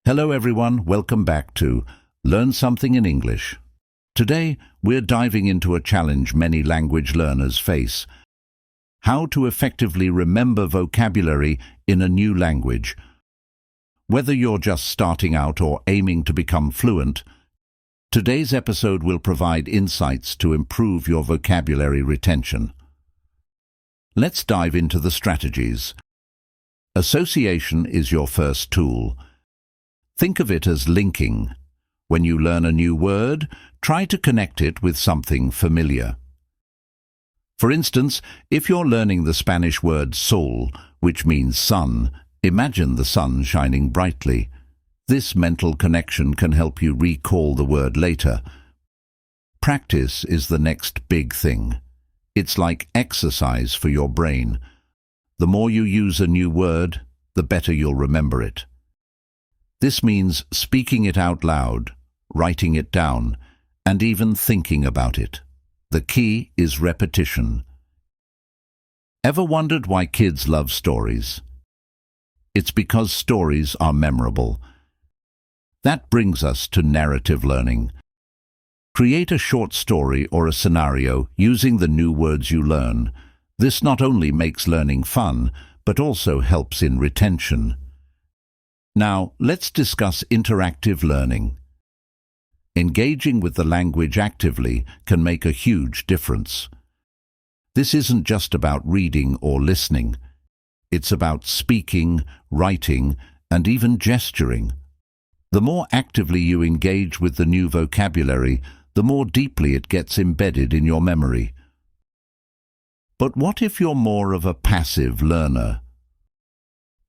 Hello everyone, welcome back to Learn Something in English. Today, we're diving into a challenge many language learners face: how to effectively remember vocabulary in a new language. Whether you're just starting out or aiming to become fluent, today's episode will provide insights to improve your vocabulary retention. Let's dive into the strategies. Association is your first tool. Think of it as linking. When you learn a new word, try to connect it with something familiar. For instance, if you're learning the Spanish word sol, which means sun, imagine the sun shining brightly. This mental connection can help you recall the word later. Practice is the next big thing. It's like exercise for your brain. The more you use a new word, the better you'll remember it. This means speaking it out loud, writing it down, and even thinking about it. The key is repetition. Ever wondered why kids love stories? It's because stories are memorable. That brings us to narrative learning. Create a short story or a scenario using the new words you learn. This not only makes learning fun, but also helps in retention. Now, let's discuss interactive learning. Engaging with the language actively can make a huge difference. This isn't just about reading or listening. It's about speaking, writing, and even gesturing. The more actively you engage with the new vocabulary, the more deeply it gets embedded in your memory. But what if you're more of a passive learner?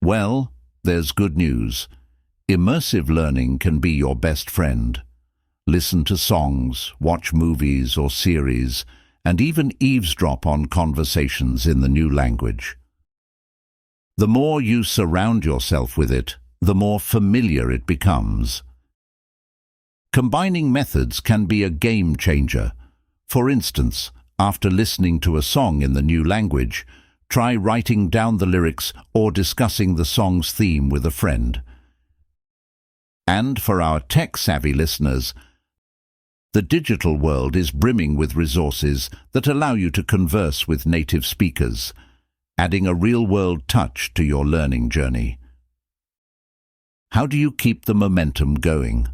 Well, there's good news. Immersive learning can be your best friend. Listen to songs, watch movies or series, and even eavesdrop on conversations in the new language. The more you surround yourself with it, the more familiar it becomes. Combining methods can be a game changer. For instance, after listening to a song in the new language, try writing down the lyrics or discussing the song's theme with a friend. And for our tech-savvy listeners, the digital world is brimming with resources that allow you to converse with native speakers, adding a real-world touch to your learning journey. How do you keep the momentum going?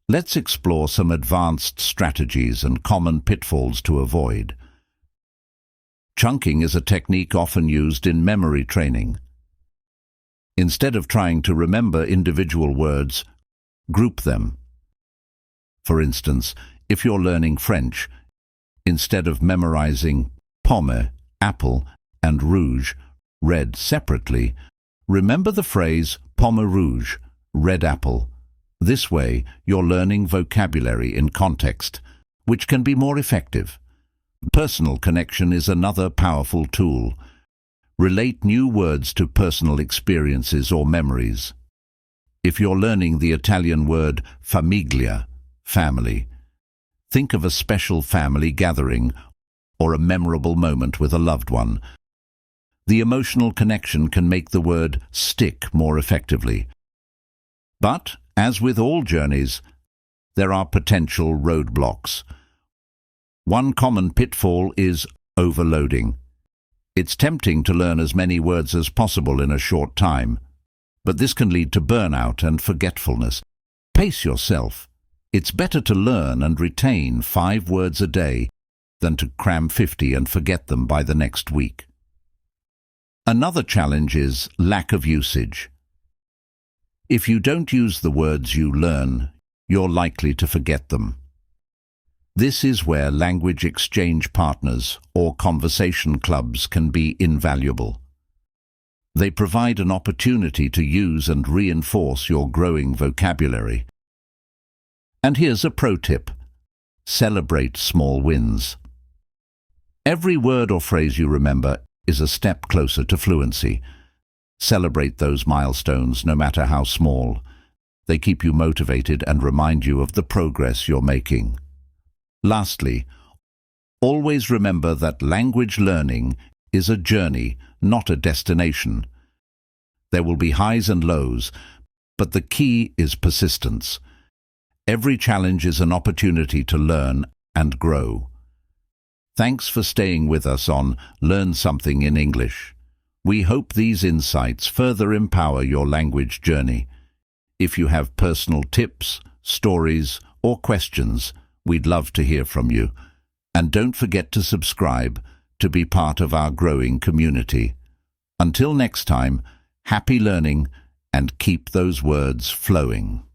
Let's explore some advanced strategies and common pitfalls to avoid. Chunking is a technique often used in memory training. Instead of trying to remember individual words, group them. For instance, if you're learning French, instead of memorizing pomme, apple, and rouge, red separately, remember the phrase pomme rouge, red apple. This way, you're learning vocabulary in context, which can be more effective. Personal connection is another powerful tool. Relate new words to personal experiences or memories. If you're learning the Italian word famiglia, family, think of a special family gathering or a memorable moment with a loved one. The emotional connection can make the word stick more effectively. But, as with all journeys, there are potential roadblocks. One common pitfall is overloading. It's tempting to learn as many words as possible in a short time, but this can lead to burnout and forgetfulness. Pace yourself. It's better to learn and retain 5 words a day than to cram 50 and forget them by the next week. Another challenge is lack of usage. If you don't use the words you learn, you're likely to forget them. This is where language exchange partners or conversation clubs can be invaluable. They provide an opportunity to use and reinforce your growing vocabulary. And here's a pro tip: celebrate small wins. Every word or phrase you remember is a step closer to fluency. Celebrate those milestones, no matter how small. They keep you motivated and remind you of the progress you're making. Lastly, always remember that language learning is a journey, not a destination. There will be highs and lows, but the key is persistence. Every challenge is an opportunity to learn and grow. Thanks for staying with us on Learn Something in English. We hope these insights further empower your language journey. If you have personal tips, stories, or questions, we'd love to hear from you. And don't forget to subscribe to be part of our growing community. Until next time, happy learning and keep those words flowing.